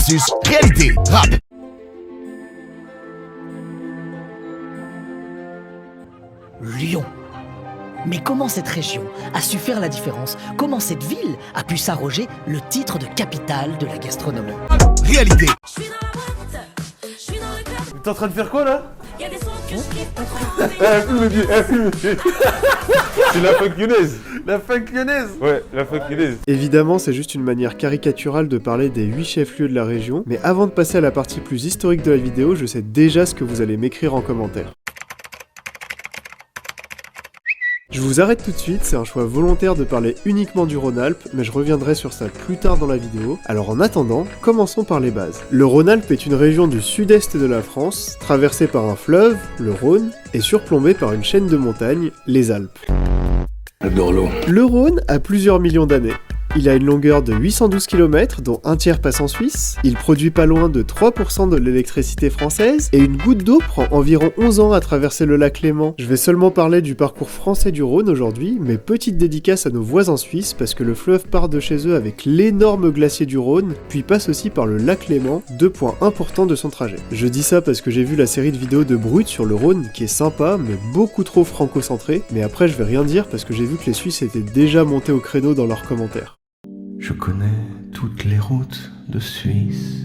versus réalité rap. Lyon. Mais comment cette région a su faire la différence? Comment cette ville a pu s'arroger le titre de capitale de la gastronomie? Réalité. T'es en train de faire quoi là? C'est la funk lyonnaise. La funk lyonnaise. Ouais, la funk lyonnaise. Évidemment, c'est juste une manière caricaturale de parler des 8 chefs-lieux de la région, mais avant de passer à la partie plus historique de la vidéo, je sais déjà ce que vous allez m'écrire en commentaire. Je vous arrête tout de suite, c'est un choix volontaire de parler uniquement du Rhône-Alpes, mais je reviendrai sur ça plus tard dans la vidéo. Alors en attendant, commençons par les bases. Le Rhône-Alpes est une région du sud-est de la France, traversée par un fleuve, le Rhône, et surplombée par une chaîne de montagnes, les Alpes. J'adore l'eau. Le Rhône a plusieurs millions d'années. Il a une longueur de 812 km, dont un tiers passe en Suisse. Il produit pas loin de 3% de l'électricité française, et une goutte d'eau prend environ 11 ans à traverser le lac Léman. Je vais seulement parler du parcours français du Rhône aujourd'hui, mais petite dédicace à nos voisins suisses, parce que le fleuve part de chez eux avec l'énorme glacier du Rhône, puis passe aussi par le lac Léman, 2 points importants de son trajet. Je dis ça parce que j'ai vu la série de vidéos de Brut sur le Rhône, qui est sympa, mais beaucoup trop franco-centré, mais après je vais rien dire parce que j'ai vu que les Suisses étaient déjà montés au créneau dans leurs commentaires. Je connais toutes les routes de Suisse.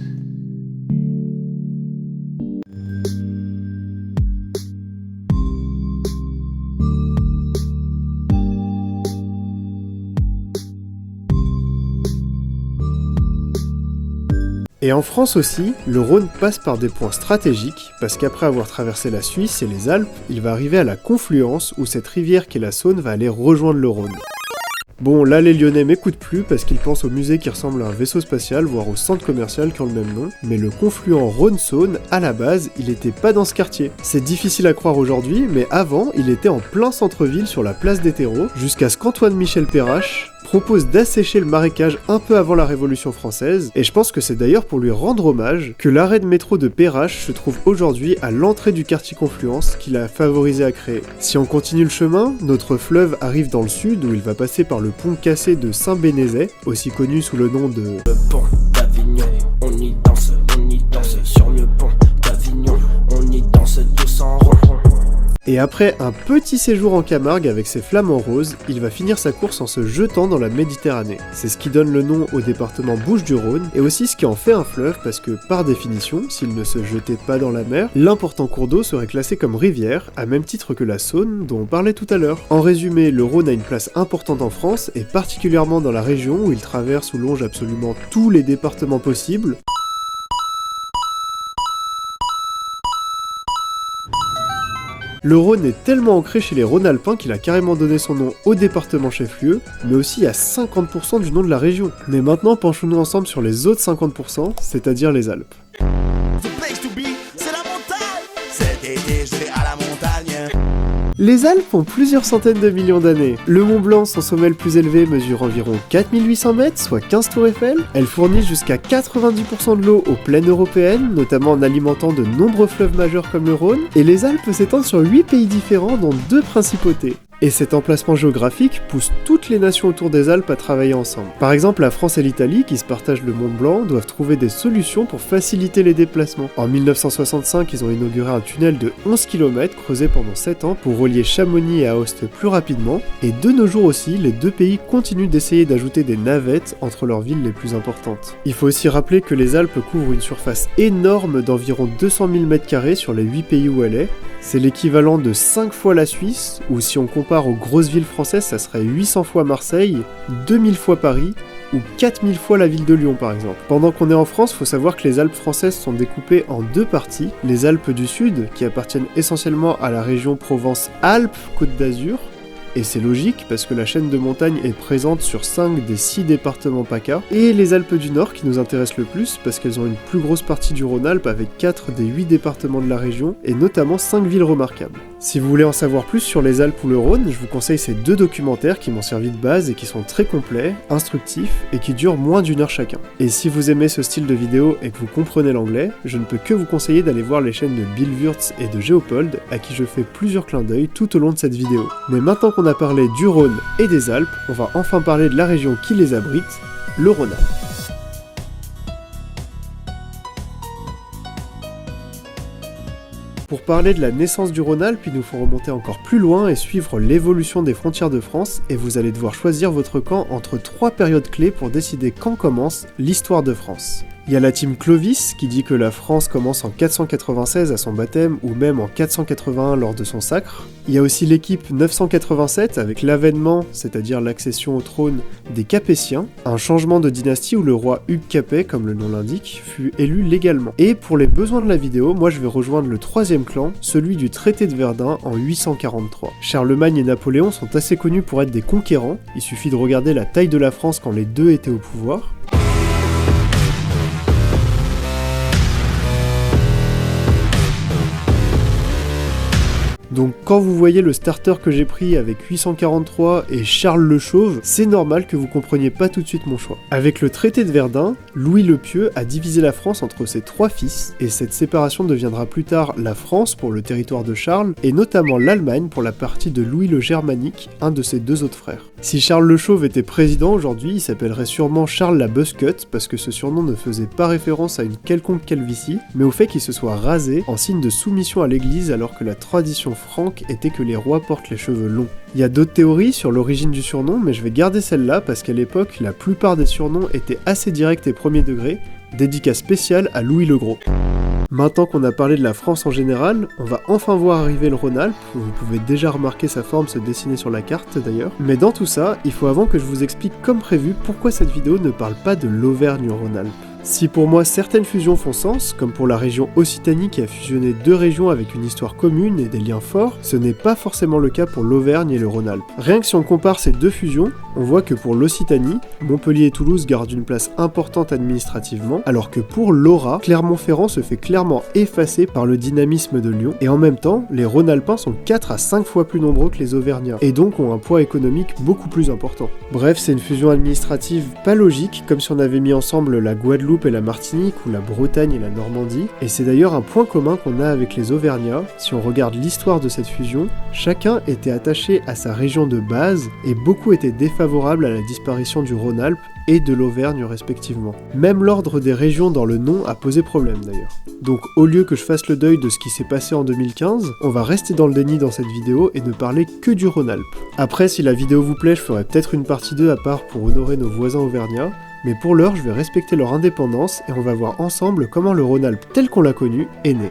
Et en France aussi, le Rhône passe par des points stratégiques, parce qu'après avoir traversé la Suisse et les Alpes, il va arriver à la confluence où cette rivière qu'est la Saône va aller rejoindre le Rhône. Bon, là les Lyonnais m'écoutent plus parce qu'ils pensent au musée qui ressemble à un vaisseau spatial, voire au centre commercial qui ont le même nom, mais le confluent Rhône-Saône, à la base, il était pas dans ce quartier. C'est difficile à croire aujourd'hui, mais avant, il était en plein centre-ville sur la place des terreaux, jusqu'à ce qu'Antoine Michel Perrache propose d'assécher le marécage un peu avant la Révolution française, et je pense que c'est d'ailleurs pour lui rendre hommage que l'arrêt de métro de Perrache se trouve aujourd'hui à l'entrée du quartier Confluence qu'il a favorisé à créer. Si on continue le chemin, notre fleuve arrive dans le sud où il va passer par le pont cassé de Saint-Bénézet, aussi connu sous le nom de Le pont d'Avignon, on y danse sur le pont d'Avignon, on y danse tous en rond. Et après un petit séjour en Camargue avec ses flamants roses, il va finir sa course en se jetant dans la Méditerranée. C'est ce qui donne le nom au département Bouches-du-Rhône, et aussi ce qui en fait un fleuve parce que, par définition, s'il ne se jetait pas dans la mer, l'important cours d'eau serait classé comme rivière, à même titre que la Saône dont on parlait tout à l'heure. En résumé, le Rhône a une place importante en France, et particulièrement dans la région où il traverse ou longe absolument tous les départements possibles. Le Rhône est tellement ancré chez les Rhône-Alpins qu'il a carrément donné son nom au département chef-lieu, mais aussi à 50% du nom de la région. Mais maintenant, penchons-nous ensemble sur les autres 50%, c'est-à-dire les Alpes. The place to be, c'est la montagne. Cet été, je vais à la montagne. Les Alpes ont plusieurs centaines de millions d'années. Le Mont Blanc, son sommet le plus élevé, mesure environ 4800 mètres, soit 15 tours Eiffel. Elle fournit jusqu'à 90% de l'eau aux plaines européennes, notamment en alimentant de nombreux fleuves majeurs comme le Rhône. Et les Alpes s'étendent sur 8 pays différents, dont 2 principautés. Et cet emplacement géographique pousse toutes les nations autour des Alpes à travailler ensemble. Par exemple, la France et l'Italie, qui se partagent le Mont Blanc, doivent trouver des solutions pour faciliter les déplacements. En 1965, ils ont inauguré un tunnel de 11 km creusé pendant 7 ans pour relier Chamonix et Aoste plus rapidement, et de nos jours aussi, les deux pays continuent d'essayer d'ajouter des navettes entre leurs villes les plus importantes. Il faut aussi rappeler que les Alpes couvrent une surface énorme d'environ 200 000 m² sur les 8 pays où elle est. C'est l'équivalent de 5 fois la Suisse, ou si on compare aux grosses villes françaises, ça serait 800 fois Marseille, 2000 fois Paris, ou 4000 fois la ville de Lyon par exemple. Pendant qu'on est en France, faut savoir que les Alpes françaises sont découpées en 2 parties, les Alpes du Sud, qui appartiennent essentiellement à la région Provence-Alpes-Côte d'Azur, et c'est logique parce que la chaîne de montagnes est présente sur 5 des 6 départements PACA, et les Alpes du Nord qui nous intéressent le plus parce qu'elles ont une plus grosse partie du Rhône-Alpes avec 4 des 8 départements de la région, et notamment 5 villes remarquables. Si vous voulez en savoir plus sur les Alpes ou le Rhône, je vous conseille ces 2 documentaires qui m'ont servi de base et qui sont très complets, instructifs, et qui durent moins d'1 heure chacun. Et si vous aimez ce style de vidéo et que vous comprenez l'anglais, je ne peux que vous conseiller d'aller voir les chaînes de Bill Wurtz et de Géopold, à qui je fais plusieurs clins d'œil tout au long de cette vidéo. Mais maintenant qu'on a parlé du Rhône et des Alpes, on va enfin parler de la région qui les abrite, le Rhône-Alpes. Pour parler de la naissance du Rhône-Alpes, il nous faut remonter encore plus loin et suivre l'évolution des frontières de France, et vous allez devoir choisir votre camp entre 3 périodes clés pour décider quand commence l'histoire de France. Il y a la team Clovis qui dit que la France commence en 496 à son baptême ou même en 481 lors de son sacre. Il y a aussi l'équipe 987 avec l'avènement, c'est-à-dire l'accession au trône des Capétiens, un changement de dynastie où le roi Hugues Capet, comme le nom l'indique, fut élu légalement. Et pour les besoins de la vidéo, moi je vais rejoindre le 3e clan, celui du traité de Verdun en 843. Charlemagne et Napoléon sont assez connus pour être des conquérants, il suffit de regarder la taille de la France quand les deux étaient au pouvoir. Donc quand vous voyez le starter que j'ai pris avec 843 et Charles le Chauve, c'est normal que vous compreniez pas tout de suite mon choix. Avec le traité de Verdun, Louis le Pieux a divisé la France entre ses 3 fils, et cette séparation deviendra plus tard la France pour le territoire de Charles, et notamment l'Allemagne pour la partie de Louis le Germanique, un de ses 2 autres frères. Si Charles le Chauve était président aujourd'hui, il s'appellerait sûrement Charles la Buzzcut, parce que ce surnom ne faisait pas référence à une quelconque calvitie, mais au fait qu'il se soit rasé en signe de soumission à l'église alors que la tradition franque était que les rois portent les cheveux longs. Il y a d'autres théories sur l'origine du surnom, mais je vais garder celle-là parce qu'à l'époque, la plupart des surnoms étaient assez directs et premier degré, dédicace spéciale à Louis le Gros. Maintenant qu'on a parlé de la France en général, on va enfin voir arriver le Rhône-Alpes, vous pouvez déjà remarquer sa forme se dessiner sur la carte d'ailleurs, mais dans tout ça, il faut avant que je vous explique comme prévu pourquoi cette vidéo ne parle pas de l'Auvergne-Rhône-Alpes. Si pour moi certaines fusions font sens, comme pour la région Occitanie qui a fusionné 2 régions avec une histoire commune et des liens forts, ce n'est pas forcément le cas pour l'Auvergne et le Rhône-Alpes. Rien que si on compare ces 2 fusions, on voit que pour l'Occitanie, Montpellier et Toulouse gardent une place importante administrativement, alors que pour l'Ora, Clermont-Ferrand se fait clairement effacer par le dynamisme de Lyon, et en même temps, les Rhône-Alpins sont 4 à 5 fois plus nombreux que les Auvergnats, et donc ont un poids économique beaucoup plus important. Bref, c'est une fusion administrative pas logique, comme si on avait mis ensemble la Guadeloupe et la Martinique, ou la Bretagne et la Normandie, et c'est d'ailleurs un point commun qu'on a avec les Auvergnats. Si on regarde l'histoire de cette fusion, chacun était attaché à sa région de base, et beaucoup étaient défavorables à la disparition du Rhône-Alpes et de l'Auvergne respectivement. Même l'ordre des régions dans le nom a posé problème d'ailleurs. Donc au lieu que je fasse le deuil de ce qui s'est passé en 2015, on va rester dans le déni dans cette vidéo et ne parler que du Rhône-Alpes. Après, si la vidéo vous plaît, je ferai peut-être une partie 2 à part pour honorer nos voisins auvergnats, mais pour l'heure, je vais respecter leur indépendance et on va voir ensemble comment le Rhône-Alpes tel qu'on l'a connu est né.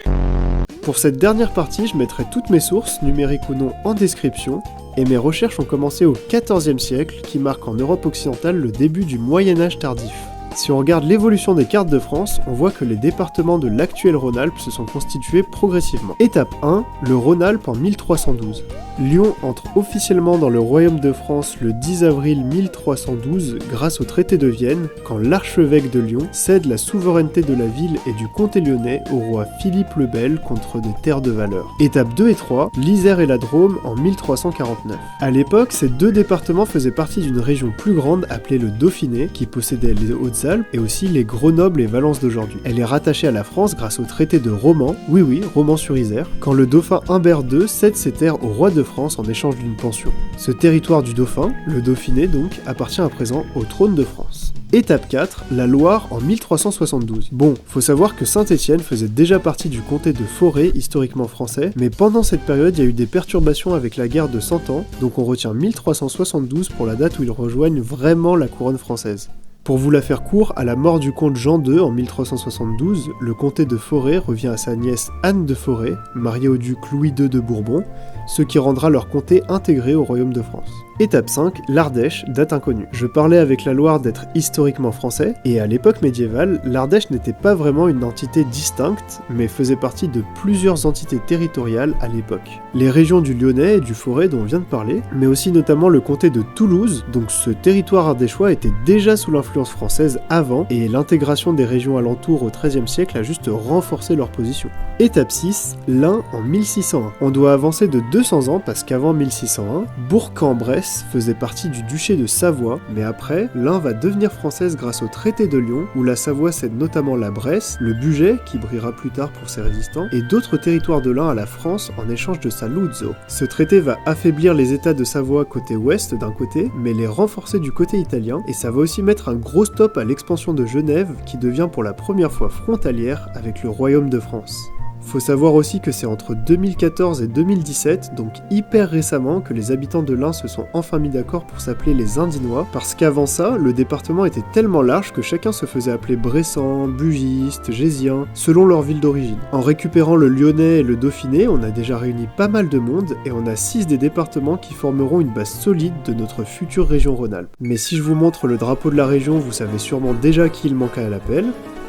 Pour cette dernière partie, je mettrai toutes mes sources, numériques ou non, en description, et mes recherches ont commencé au XIVe siècle, qui marque en Europe occidentale le début du Moyen-Âge tardif. Si on regarde l'évolution des cartes de France, on voit que les départements de l'actuel Rhône-Alpes se sont constitués progressivement. Étape 1, le Rhône-Alpes en 1312. Lyon entre officiellement dans le Royaume de France le 10 avril 1312 grâce au traité de Vienne, quand l'archevêque de Lyon cède la souveraineté de la ville et du comté lyonnais au roi Philippe le Bel contre des terres de valeur. Étapes 2 et 3, l'Isère et la Drôme en 1349. À l'époque, ces 2 départements faisaient partie d'une région plus grande appelée le Dauphiné, qui possédait les Hautes-Alpes et aussi les Grenoble et Valence d'aujourd'hui. Elle est rattachée à la France grâce au traité de Romans, oui, Romans-sur-Isère, quand le dauphin Humbert II cède ses terres au roi de France en échange d'une pension. Ce territoire du dauphin, le Dauphiné donc, appartient à présent au trône de France. Étape 4, la Loire en 1372. Bon, faut savoir que Saint-Étienne faisait déjà partie du comté de Forez, historiquement français, mais pendant cette période, il y a eu des perturbations avec la guerre de 100 ans, donc on retient 1372 pour la date où ils rejoignent vraiment la couronne française. Pour vous la faire court, à la mort du comte Jean II en 1372, le comté de Forez revient à sa nièce Anne de Forez, mariée au duc Louis II de Bourbon, ce qui rendra leur comté intégré au royaume de France. Étape 5, l'Ardèche, date inconnue. Je parlais avec la Loire d'être historiquement français, et à l'époque médiévale, l'Ardèche n'était pas vraiment une entité distincte, mais faisait partie de plusieurs entités territoriales à l'époque. Les régions du Lyonnais et du Forez dont on vient de parler, mais aussi notamment le comté de Toulouse, donc ce territoire ardéchois était déjà sous l'influence française avant, et l'intégration des régions alentours au XIIIe siècle a juste renforcé leur position. Étape 6, l'Ain en 1601. On doit avancer de 200 ans parce qu'avant 1601, Bourg-en-Bresse faisait partie du duché de Savoie, mais après, l'Ain va devenir française grâce au traité de Lyon, où la Savoie cède notamment la Bresse, le Bugey, qui brillera plus tard pour ses résistants, et d'autres territoires de l'Ain à la France en échange de sa Luzzo. Ce traité va affaiblir les États de Savoie côté ouest d'un côté, mais les renforcer du côté italien, et ça va aussi mettre un gros stop à l'expansion de Genève, qui devient pour la première fois frontalière avec le Royaume de France. Faut savoir aussi que c'est entre 2014 et 2017, donc hyper récemment, que les habitants de l'Ain se sont enfin mis d'accord pour s'appeler les Indinois, parce qu'avant ça, le département était tellement large que chacun se faisait appeler Bressan, Bugiste, Gésien, selon leur ville d'origine. En récupérant le Lyonnais et le Dauphiné, on a déjà réuni pas mal de monde, et on a 6 des départements qui formeront une base solide de notre future région Rhône-Alpes. Mais si je vous montre le drapeau de la région, vous savez sûrement déjà qui il manque à l'appel.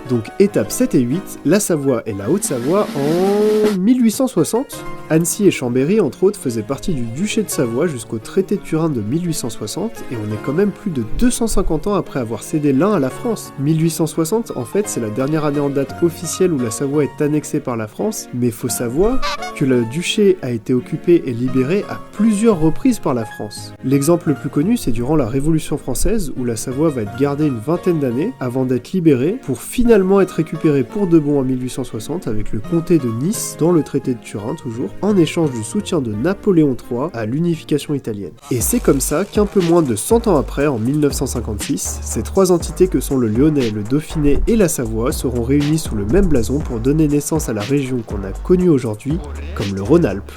Donc étapes 7 et 8, la Savoie et la Haute-Savoie en 1860. Annecy et Chambéry, entre autres, faisaient partie du duché de Savoie jusqu'au traité de Turin de 1860, et on est quand même plus de 250 ans après avoir cédé l'Ain à la France. 1860, en fait, c'est la dernière année en date officielle où la Savoie est annexée par la France, mais faut savoir que le duché a été occupé et libéré à plusieurs reprises par la France. L'exemple le plus connu, c'est durant la Révolution française, où la Savoie va être gardée une vingtaine d'années avant d'être libérée, pour finalement être récupérée pour de bon en 1860 avec le comté de Nice, dans le traité de Turin toujours, en échange du soutien de Napoléon III à l'unification italienne. Et c'est comme ça qu'un peu moins de 100 ans après, en 1956, ces 3 entités que sont le Lyonnais, le Dauphiné et la Savoie seront réunies sous le même blason pour donner naissance à la région qu'on a connue aujourd'hui comme le Rhône-Alpes.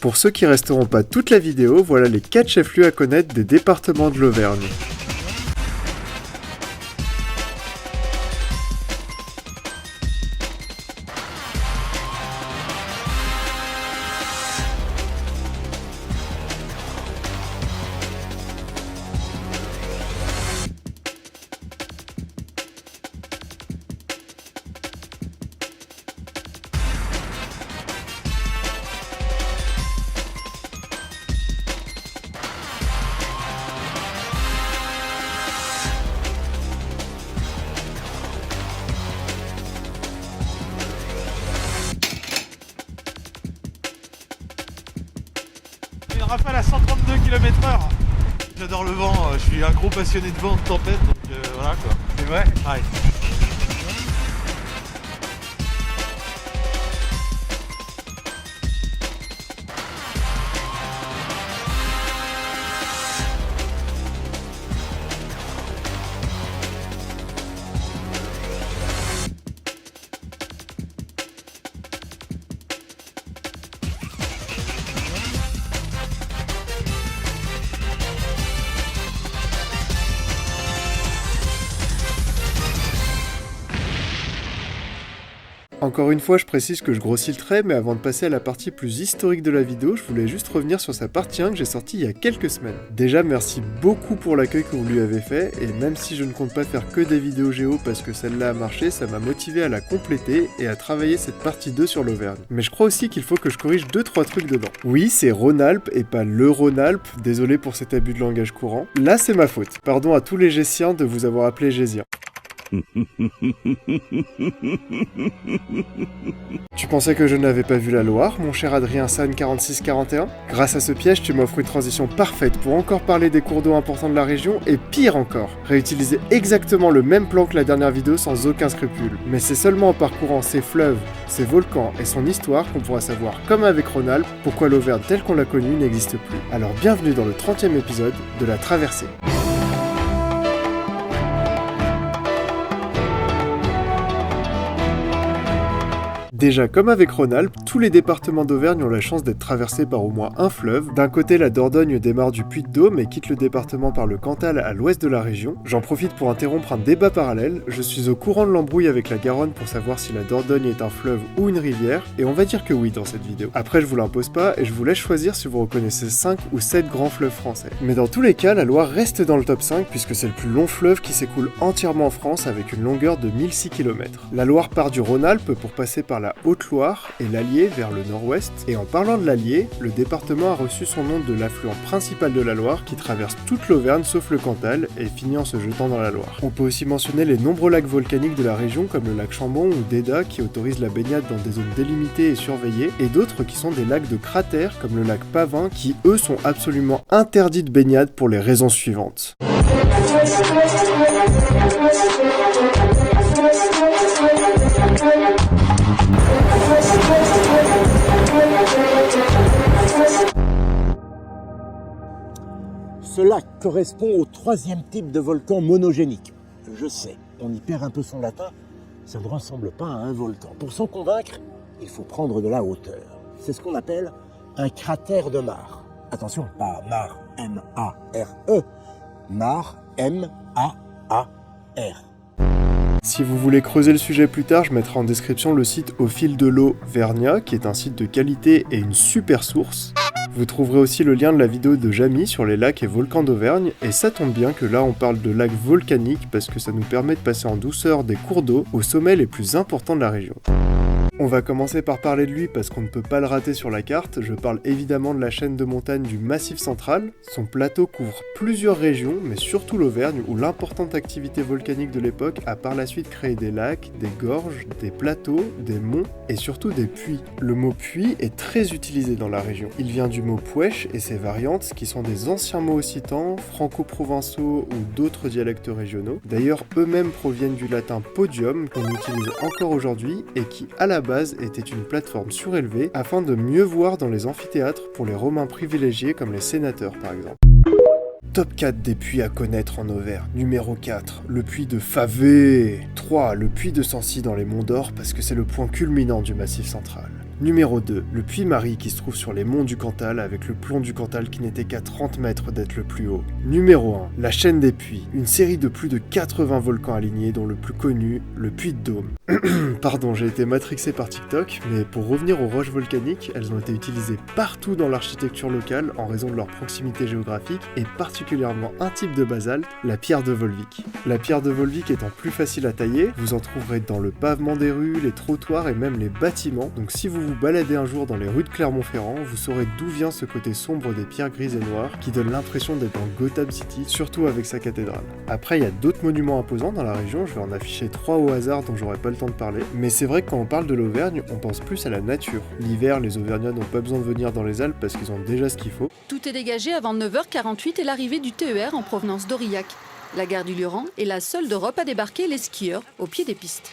Pour ceux qui resteront pas toute la vidéo, voilà les 4 chefs-lieux à connaître des départements de l'Auvergne. Une rafale à 132 km/h. J'adore le vent, je suis un gros passionné de vent, de tempête, donc voilà quoi. C'est vrai? Ouais. Encore une fois, je précise que je grossis le trait, mais avant de passer à la partie plus historique de la vidéo, je voulais juste revenir sur sa partie 1 que j'ai sortie il y a quelques semaines. Déjà, merci beaucoup pour l'accueil que vous lui avez fait, et même si je ne compte pas faire que des vidéos géo parce que celle-là a marché, ça m'a motivé à la compléter et à travailler cette partie 2 sur l'Auvergne. Mais je crois aussi qu'il faut que je corrige 2-3 trucs dedans. Oui, c'est Rhône-Alpes et pas le Rhône-Alpes, désolé pour cet abus de langage courant. Là, c'est ma faute. Pardon à tous les Gésiens de vous avoir appelé Gésien. Tu pensais que je n'avais pas vu la Loire, mon cher Adrien San 4641 ? Grâce à ce piège, tu m'offres une transition parfaite pour encore parler des cours d'eau importants de la région, et pire encore, réutiliser exactement le même plan que la dernière vidéo sans aucun scrupule. Mais c'est seulement en parcourant ces fleuves, ces volcans et son histoire qu'on pourra savoir, comme avec Rhône-Alpes, pourquoi l'Auvergne telle qu'on l'a connue n'existe plus. Alors bienvenue dans le 30e épisode de La Traversée. Déjà, comme avec Rhône-Alpes, tous les départements d'Auvergne ont la chance d'être traversés par au moins un fleuve. D'un côté, la Dordogne démarre du Puy-de-Dôme et quitte le département par le Cantal à l'ouest de la région. J'en profite pour interrompre un débat parallèle. Je suis au courant de l'embrouille avec la Garonne pour savoir si la Dordogne est un fleuve ou une rivière, et on va dire que oui dans cette vidéo. Après, je vous l'impose pas et je vous laisse choisir si vous reconnaissez 5 ou 7 grands fleuves français. Mais dans tous les cas, la Loire reste dans le top 5 puisque c'est le plus long fleuve qui s'écoule entièrement en France avec une longueur de 1006 km. La Loire part du Rhône-Alpes pour passer par la Haute-Loire et l'Allier vers le nord-ouest, et en parlant de l'Allier, le département a reçu son nom de l'affluent principal de la Loire qui traverse toute l'Auvergne sauf le Cantal et finit en se jetant dans la Loire. On peut aussi mentionner les nombreux lacs volcaniques de la région comme le lac Chambon ou Déda qui autorisent la baignade dans des zones délimitées et surveillées, et d'autres qui sont des lacs de cratères comme le lac Pavin qui eux sont absolument interdits de baignade pour les raisons suivantes. Ce lac correspond au 3e type de volcan monogénique. Je sais, on y perd un peu son latin, ça ne ressemble pas à un volcan. Pour s'en convaincre, il faut prendre de la hauteur. C'est ce qu'on appelle un cratère de mare. Attention, pas mare, M-A-R-E, mare, M-A-A-R. Si vous voulez creuser le sujet plus tard, je mettrai en description le site Au fil de l'eau Vernia, qui est un site de qualité et une super source. Vous trouverez aussi le lien de la vidéo de Jamy sur les lacs et volcans d'Auvergne, et ça tombe bien que là on parle de lacs volcaniques parce que ça nous permet de passer en douceur des cours d'eau aux sommets les plus importants de la région. On va commencer par parler de lui parce qu'on ne peut pas le rater sur la carte. Je parle évidemment de la chaîne de montagnes du Massif Central. Son plateau couvre plusieurs régions, mais surtout l'Auvergne, où l'importante activité volcanique de l'époque a par la suite créé des lacs, des gorges, des plateaux, des monts et surtout des puits. Le mot puits est très utilisé dans la région. Il vient du mot puech et ses variantes, qui sont des anciens mots occitans, franco-provençaux ou d'autres dialectes régionaux. D'ailleurs, eux-mêmes proviennent du latin podium, qu'on utilise encore aujourd'hui et qui, à la base, était une plateforme surélevée afin de mieux voir dans les amphithéâtres pour les Romains privilégiés comme les sénateurs par exemple. Top 4 des puits à connaître en Auvergne. Numéro 4, le puits de Favé. 3, le puits de Sancy dans les Monts d'Or parce que c'est le point culminant du Massif Central. Numéro 2, le puits Marie qui se trouve sur les monts du Cantal avec le plomb du Cantal qui n'était qu'à 30 mètres d'être le plus haut. Numéro 1, la chaîne des puits, une série de plus de 80 volcans alignés dont le plus connu, le puits de Dôme. Pardon, j'ai été matrixé par TikTok, mais pour revenir aux roches volcaniques, elles ont été utilisées partout dans l'architecture locale en raison de leur proximité géographique et particulièrement un type de basalte, la pierre de Volvic. La pierre de Volvic étant plus facile à tailler, vous en trouverez dans le pavement des rues, les trottoirs et même les bâtiments, donc si vous vous baladez un jour dans les rues de Clermont-Ferrand, vous saurez d'où vient ce côté sombre des pierres grises et noires qui donne l'impression d'être dans Gotham City, surtout avec sa cathédrale. Après, il y a d'autres monuments imposants dans la région, je vais en afficher 3 au hasard dont j'aurai pas le temps de parler, mais c'est vrai que quand on parle de l'Auvergne, on pense plus à la nature. L'hiver, les Auvergnats n'ont pas besoin de venir dans les Alpes parce qu'ils ont déjà ce qu'il faut. Tout est dégagé avant 9h48 et l'arrivée du TER en provenance d'Aurillac. La gare du Lioran est la seule d'Europe à débarquer les skieurs au pied des pistes.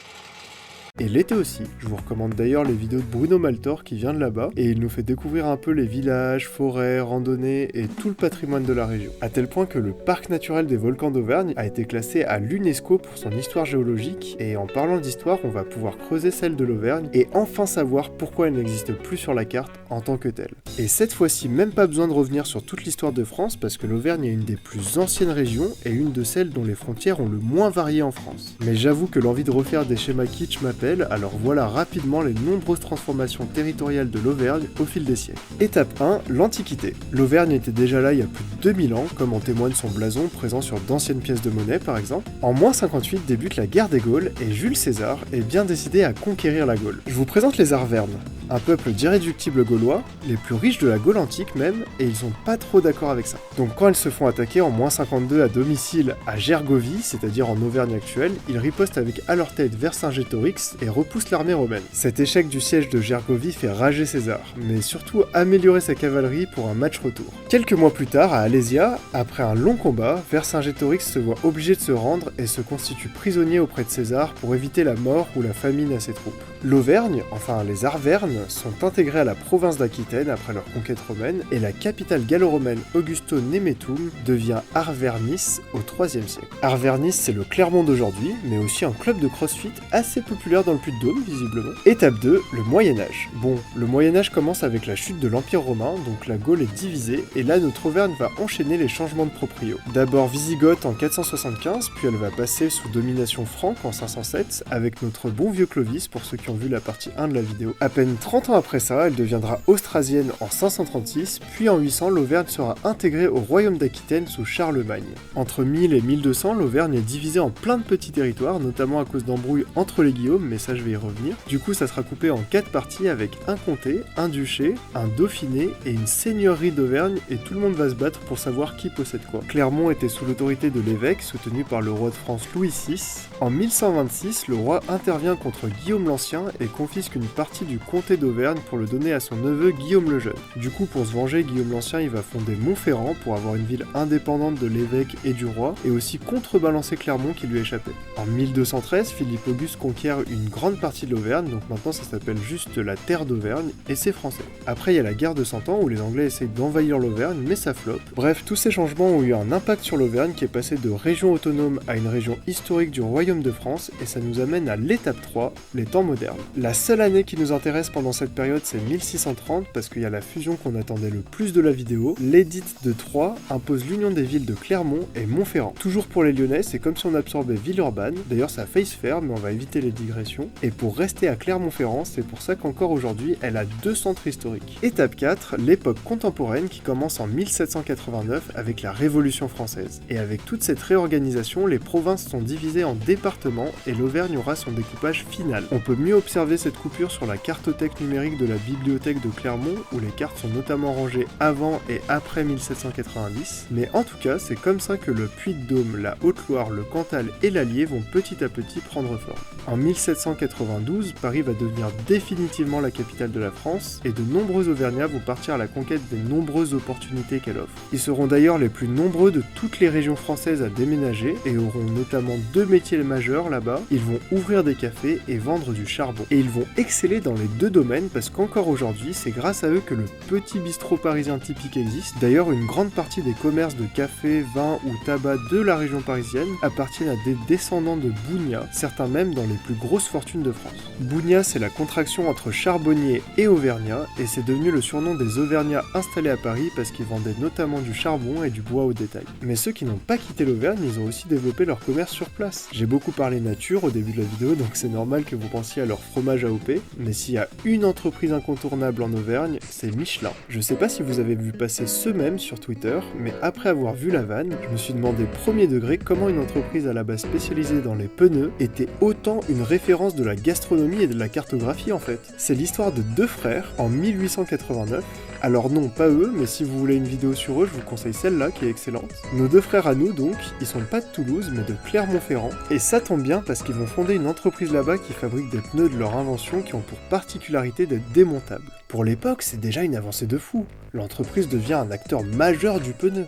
Et l'été aussi. Je vous recommande d'ailleurs les vidéos de Bruno Maltor qui vient de là-bas et il nous fait découvrir un peu les villages, forêts, randonnées et tout le patrimoine de la région. À tel point que le parc naturel des volcans d'Auvergne a été classé à l'UNESCO pour son histoire géologique et en parlant d'histoire, on va pouvoir creuser celle de l'Auvergne et enfin savoir pourquoi elle n'existe plus sur la carte en tant que telle. Et cette fois-ci, même pas besoin de revenir sur toute l'histoire de France parce que l'Auvergne est une des plus anciennes régions et une de celles dont les frontières ont le moins varié en France. Mais j'avoue que l'envie de refaire des schémas kitsch m'appelle, alors voilà rapidement les nombreuses transformations territoriales de l'Auvergne au fil des siècles. Étape 1, l'Antiquité. L'Auvergne était déjà là il y a plus de 2000 ans, comme en témoigne son blason présent sur d'anciennes pièces de monnaie par exemple. En moins 58 débute la guerre des Gaules et Jules César est bien décidé à conquérir la Gaule. Je vous présente les Arvernes, un peuple d'irréductibles gaulois, les plus riches de la Gaule antique même, et ils sont pas trop d'accord avec ça. Donc quand ils se font attaquer en moins 52 à domicile à Gergovie, c'est-à-dire en Auvergne actuelle, ils ripostent avec à leur tête Vercingétorix et repoussent l'armée romaine. Cet échec du siège de Gergovie fait rager César, mais surtout améliorer sa cavalerie pour un match retour. Quelques mois plus tard, à Alésia, après un long combat, Vercingétorix se voit obligé de se rendre et se constitue prisonnier auprès de César pour éviter la mort ou la famine à ses troupes. L'Auvergne, enfin les Arvernes, sont intégrés à la province d'Aquitaine après leur conquête romaine et la capitale gallo-romaine Augusto Nemetum devient Arvernis au IIIe siècle. Arvernis, c'est le Clermont d'aujourd'hui, mais aussi un club de crossfit assez populaire dans le Puy-de-Dôme, visiblement. Étape 2, le Moyen-Âge. Bon, le Moyen-Âge commence avec la chute de l'Empire romain, donc la Gaule est divisée, et là notre Auvergne va enchaîner les changements de proprio. D'abord Wisigothe en 475, puis elle va passer sous domination franque en 507, avec notre bon vieux Clovis, pour ceux qui ont vu la partie 1 de la vidéo. À peine 30 ans après ça, elle deviendra austrasienne en 536, puis en 800, l'Auvergne sera intégrée au royaume d'Aquitaine sous Charlemagne. Entre 1000 et 1200, l'Auvergne est divisée en plein de petits territoires, notamment à cause d'embrouilles entre les Guillaume, mais ça je vais y revenir. Du coup, ça sera coupé en 4 parties avec un comté, un duché, un dauphiné et une seigneurie d'Auvergne, et tout le monde va se battre pour savoir qui possède quoi. Clermont était sous l'autorité de l'évêque, soutenu par le roi de France Louis VI. En 1126, le roi intervient contre Guillaume l'Ancien et confisque une partie du comté comté d'Auvergne pour le donner à son neveu Guillaume le Jeune. Du coup, pour se venger, Guillaume l'Ancien il va fonder Montferrand pour avoir une ville indépendante de l'évêque et du roi, et aussi contrebalancer Clermont qui lui échappait. En 1213, Philippe Auguste conquiert une grande partie de l'Auvergne, donc maintenant ça s'appelle juste la terre d'Auvergne, et c'est français. Après il y a la guerre de 100 ans où les Anglais essayent d'envahir l'Auvergne, mais ça floppe. Bref, tous ces changements ont eu un impact sur l'Auvergne qui est passé de région autonome à une région historique du Royaume de France, et ça nous amène à l'étape 3, les temps modernes. La seule année qui nous intéresse pendant cette période c'est 1630 parce qu'il y a la fusion qu'on attendait le plus de la vidéo. L'édit de Troyes impose l'union des villes de Clermont et Montferrand. Toujours pour les Lyonnais, c'est comme si on absorbait Villeurbanne, d'ailleurs ça a failli se faire mais on va éviter les digressions. Et pour rester à Clermont-Ferrand, c'est pour ça qu'encore aujourd'hui elle a 2 centres historiques. Étape 4, l'époque contemporaine qui commence en 1789 avec la Révolution française. Et avec toute cette réorganisation, les provinces sont divisées en départements et l'Auvergne aura son découpage final. On peut mieux observer cette coupure sur la cartothèque numérique de la bibliothèque de Clermont où les cartes sont notamment rangées avant et après 1790, mais en tout cas c'est comme ça que le Puy-de-Dôme, la Haute-Loire, le Cantal et l'Allier vont petit à petit prendre forme. En 1792, Paris va devenir définitivement la capitale de la France et de nombreux Auvergnats vont partir à la conquête des nombreuses opportunités qu'elle offre. Ils seront d'ailleurs les plus nombreux de toutes les régions françaises à déménager et auront notamment 2 métiers majeurs là-bas. Ils vont ouvrir des cafés et vendre du charbon. Et ils vont exceller dans les 2 domaines parce qu'encore aujourd'hui, c'est grâce à eux que le petit bistrot parisien typique existe. D'ailleurs, une grande partie des commerces de café, vin ou tabac de la région parisienne appartiennent à des descendants de Bougnat, certains même dans les plus grosses fortunes de France. Bougnat, c'est la contraction entre charbonnier et auvergnat, et c'est devenu le surnom des Auvergnats installés à Paris parce qu'ils vendaient notamment du charbon et du bois au détail. Mais ceux qui n'ont pas quitté l'Auvergne, ils ont aussi développé leur commerce sur place. J'ai beaucoup parlé nature au début de la vidéo, donc c'est normal que vous pensiez à leur fromage AOP, mais s'il y a une entreprise incontournable en Auvergne, c'est Michelin. Je sais pas si vous avez vu passer ce mème sur Twitter, mais après avoir vu la vanne, je me suis demandé premier degré comment une entreprise à la base spécialisée dans les pneus était autant une référence de la gastronomie et de la cartographie en fait. C'est l'histoire de 2 frères en 1889. Alors non, pas eux, mais si vous voulez une vidéo sur eux, je vous conseille celle-là qui est excellente. Nos 2 frères à nous donc, ils sont pas de Toulouse mais de Clermont-Ferrand, et ça tombe bien parce qu'ils vont fonder une entreprise là-bas qui fabrique des pneus de leur invention qui ont pour particularité d'être démontables. Pour l'époque, c'est déjà une avancée de fou. L'entreprise devient un acteur majeur du pneu.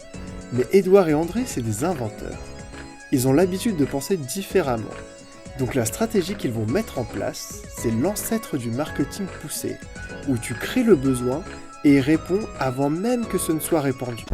Mais Édouard et André, c'est des inventeurs. Ils ont l'habitude de penser différemment. Donc la stratégie qu'ils vont mettre en place, c'est l'ancêtre du marketing poussé, où tu crées le besoin et réponds avant même que ce ne soit répandu.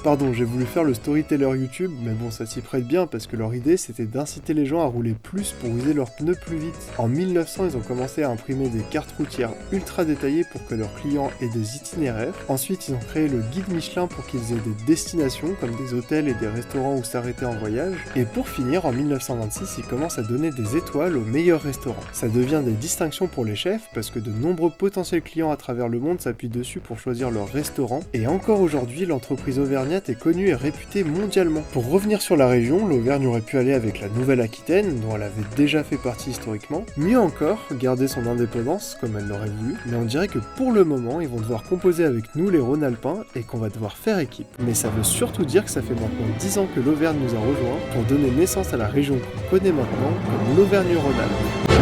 Pardon, j'ai voulu faire le storyteller YouTube, mais bon, ça s'y prête bien parce que leur idée c'était d'inciter les gens à rouler plus pour user leurs pneus plus vite. En 1900, ils ont commencé à imprimer des cartes routières ultra détaillées pour que leurs clients aient des itinéraires. Ensuite, ils ont créé le guide Michelin pour qu'ils aient des destinations comme des hôtels et des restaurants où s'arrêter en voyage. Et pour finir, en 1926, ils commencent à donner des étoiles aux meilleurs restaurants. Ça devient des distinctions pour les chefs parce que de nombreux potentiels clients à travers le monde s'appuient dessus pour choisir leur restaurant. Et encore aujourd'hui, l'entreprise auvergnate est connue et réputée mondialement. Pour revenir sur la région, l'Auvergne aurait pu aller avec la Nouvelle-Aquitaine, dont elle avait déjà fait partie historiquement. Mieux encore, garder son indépendance, comme elle l'aurait voulu. Mais on dirait que pour le moment, ils vont devoir composer avec nous, les Rhône-Alpins, et qu'on va devoir faire équipe. Mais ça veut surtout dire que ça fait maintenant 10 ans que l'Auvergne nous a rejoints pour donner naissance à la région qu'on connaît maintenant comme l'Auvergne-Rhône-Alpes.